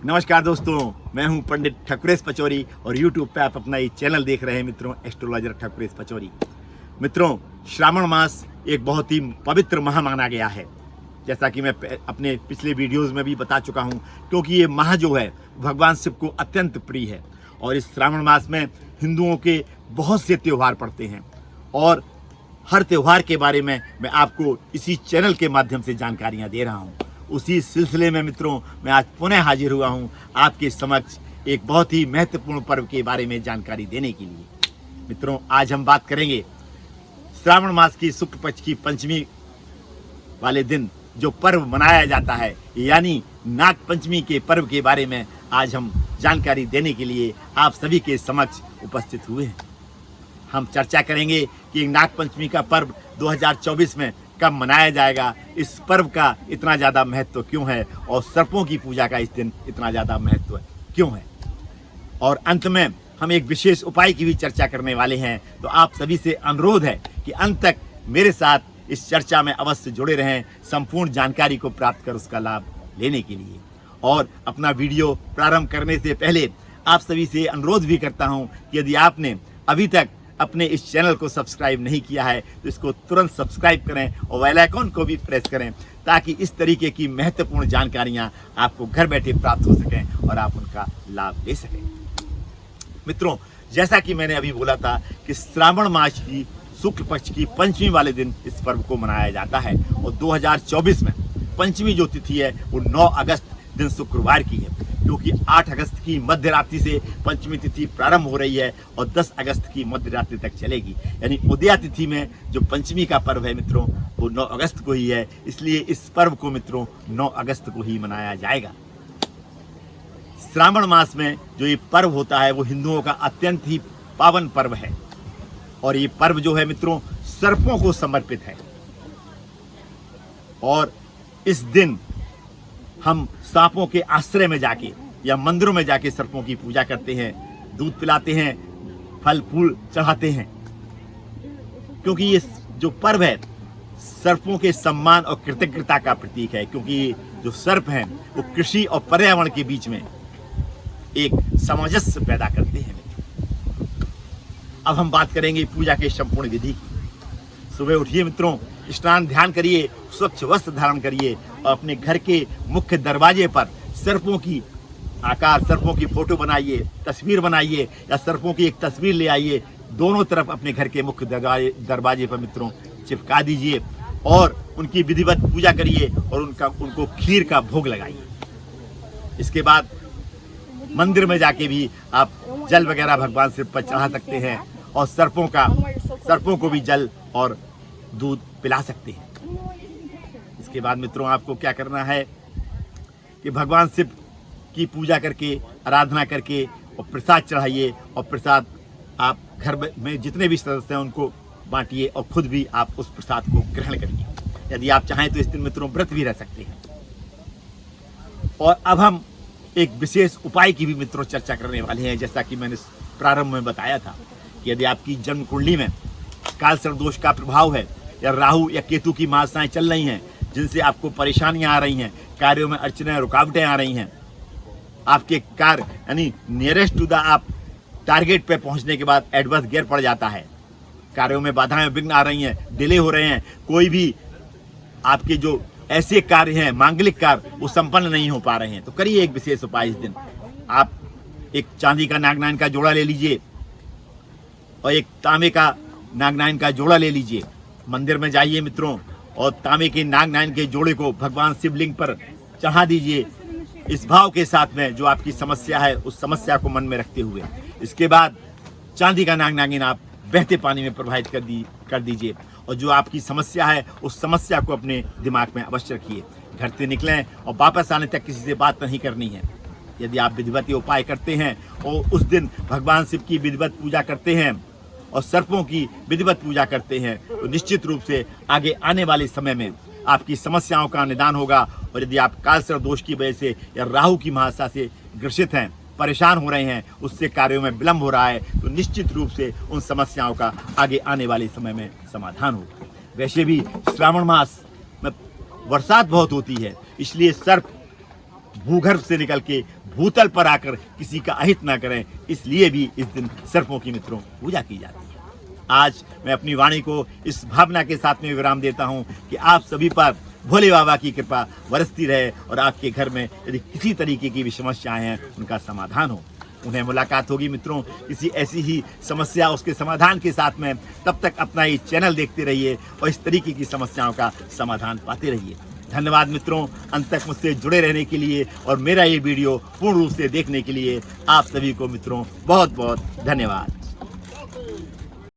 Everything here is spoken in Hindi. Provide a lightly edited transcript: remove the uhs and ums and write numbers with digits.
नमस्कार दोस्तों, मैं हूं पंडित ठकुरेश पचौरी और YouTube पे आप अपना ये चैनल देख रहे हैं मित्रों, एस्ट्रोलॉजर ठकुरेश पचौरी। मित्रों, श्रावण मास एक बहुत ही पवित्र माह माना गया है, जैसा कि मैं अपने पिछले वीडियोस में भी बता चुका हूं, क्योंकि ये माह जो है भगवान शिव को अत्यंत प्रिय है। और इस श्रावण मास में हिंदुओं के बहुत से त्यौहार पड़ते हैं और हर त्यौहार के बारे में मैं आपको इसी चैनल के माध्यम से जानकारियाँ दे रहा हूँ। उसी सिलसिले में मित्रों, मैं आज पुनः हाजिर हुआ हूँ आपके समक्ष एक बहुत ही महत्वपूर्ण पर्व के बारे में जानकारी देने के लिए। मित्रों, आज हम बात करेंगे श्रावण मास की शुक्ल पक्ष की पंचमी वाले दिन जो पर्व मनाया जाता है, यानी नाग पंचमी के पर्व के बारे में आज हम जानकारी देने के लिए आप सभी के समक्ष उपस्थित हुए हैं। हम चर्चा करेंगे कि नाग पंचमी का पर्व 2024 में कब मनाया जाएगा, इस पर्व का इतना ज़्यादा महत्व क्यों है और सर्पों की पूजा का इस दिन इतना ज़्यादा महत्व क्यों है, और अंत में हम एक विशेष उपाय की भी चर्चा करने वाले हैं। तो आप सभी से अनुरोध है कि अंत तक मेरे साथ इस चर्चा में अवश्य जुड़े रहें, संपूर्ण जानकारी को प्राप्त कर उसका लाभ लेने के लिए। और अपना वीडियो प्रारंभ करने से पहले आप सभी से अनुरोध भी करता हूं कि यदि आपने अभी तक अपने इस चैनल को सब्सक्राइब नहीं किया है तो इसको तुरंत सब्सक्राइब करें और बेल आइकन को भी प्रेस करें, ताकि इस तरीके की महत्वपूर्ण जानकारियां आपको घर बैठे प्राप्त हो सकें और आप उनका लाभ ले सकें। मित्रों, जैसा कि मैंने अभी बोला था कि श्रावण मास की शुक्ल पक्ष की पंचमी वाले दिन इस पर्व को मनाया जाता है और 2024 में पंचमी जो तिथि है वो 9 अगस्त दिन शुक्रवार की है, क्योंकि 8 अगस्त की मध्य रात्रि से पंचमी तिथि प्रारंभ हो रही है और 10 अगस्त की मध्य रात्रि तक चलेगी। यानी उदया तिथि में जो पंचमी का पर्व है मित्रों वो 9 अगस्त को ही है, इसलिए इस पर्व को मित्रों 9 अगस्त को ही मनाया जाएगा। श्रावण मास में जो ये पर्व होता है वो हिंदुओं का अत्यंत ही पावन पर्व है और ये पर्व जो है मित्रों सर्पों को समर्पित है। और इस दिन हम सांपों के आश्रय में जाके या मंदिरों में जाके सर्पों की पूजा करते हैं, दूध पिलाते हैं, फल फूल चढ़ाते हैं, क्योंकि ये जो पर्व है सर्पों के सम्मान और कृतज्ञता का प्रतीक है, क्योंकि जो सर्प हैं वो कृषि और पर्यावरण के बीच में एक सामंजस्य पैदा करते हैं। अब हम बात करेंगे पूजा के संपूर्ण विधि की। सुबह उठिए मित्रों, स्नान ध्यान करिए, स्वच्छ वस्त्र धारण करिए और अपने घर के मुख्य दरवाजे पर सर्पों की आकार, सर्पों की फोटो बनाइए, तस्वीर बनाइए या सर्पों की एक तस्वीर ले आइए, दोनों तरफ अपने घर के मुख्य दरवाजे पर मित्रों चिपका दीजिए और उनकी विधिवत पूजा करिए और उनको खीर का भोग लगाइए। इसके बाद मंदिर में जाके भी आप जल वगैरह भगवान सिर पर चढ़ा सकते हैं और सर्पों को भी जल और दूध पिला सकते हैं। इसके बाद मित्रों आपको क्या करना है कि भगवान शिव की पूजा करके, आराधना करके और प्रसाद चढ़ाइए और प्रसाद आप घर में जितने भी सदस्य हैं उनको बांटिए और खुद भी आप उस प्रसाद को ग्रहण करिए। यदि आप चाहें तो इस दिन मित्रों व्रत भी रह सकते हैं। और अब हम एक विशेष उपाय की भी मित्रों चर्चा करने वाले हैं। जैसा कि मैंने प्रारंभ में बताया था कि यदि आपकी जन्म कुंडली में कालसर्प दोष का प्रभाव है या राहु या केतु की महादशाएं चल रही हैं जिनसे आपको परेशानियां आ रही हैं, कार्यों में अड़चनें रुकावटें आ रही हैं, आपके कार्य यानी नियरेस्ट टू द आप टारगेट पे पहुंचने के बाद एडवर्स गियर पड़ जाता है, कार्यों में बाधाएं विघ्न आ रही हैं, डिले हो रहे हैं, कोई भी आपके जो ऐसे कार्य हैं मांगलिक कार्य वो संपन्न नहीं हो पा रहे हैं, तो करिए एक विशेष उपाय। इस दिन आप एक चांदी का नागनारायण का जोड़ा ले लीजिए और एक तांबे का नागनारायण का जोड़ा ले लीजिए। मंदिर में जाइए मित्रों और तांबे के नागनारायण के जोड़े को भगवान शिवलिंग पर चढ़ा दीजिए, इस भाव के साथ में जो आपकी समस्या है उस समस्या को मन में रखते हुए। इसके बाद चांदी का नागनागिन आप बहते पानी में प्रवाहित कर दीजिए और जो आपकी समस्या है उस समस्या को अपने दिमाग में अवश्य रखिए। घर से निकलें और वापस आने तक किसी से बात नहीं करनी है। यदि आप विधिवत उपाय करते हैं और उस दिन भगवान शिव की विधिवत पूजा करते हैं और सर्पों की विधिवत पूजा करते हैं तो निश्चित रूप से आगे आने वाले समय में आपकी समस्याओं का निदान होगा। और यदि आप कालसर्प दोष की वजह से या राहु की महादशा से ग्रसित हैं, परेशान हो रहे हैं, उससे कार्यों में विलंब हो रहा है, तो निश्चित रूप से उन समस्याओं का आगे आने वाले समय में समाधान होगा। वैसे भी श्रावण मास में बरसात बहुत होती है, इसलिए सर्प भूगर्भ से निकल के भूतल पर आकर किसी का अहित ना करें, इसलिए भी इस दिन सर्पों की मित्रों पूजा की जाती है। आज मैं अपनी वाणी को इस भावना के साथ में विराम देता हूं कि आप सभी पर भोले बाबा की कृपा बरसती रहे और आपके घर में यदि किसी तरीके की भी समस्याएं हैं उनका समाधान हो। उन्हें मुलाकात होगी मित्रों किसी ऐसी ही समस्या उसके समाधान के साथ में। तब तक अपना ये चैनल देखते रहिए और इस तरीके की समस्याओं का समाधान पाते रहिए। धन्यवाद मित्रों, अंत तक मुझसे जुड़े रहने के लिए और मेरा ये वीडियो पूर्ण रूप से देखने के लिए आप सभी को मित्रों बहुत बहुत धन्यवाद।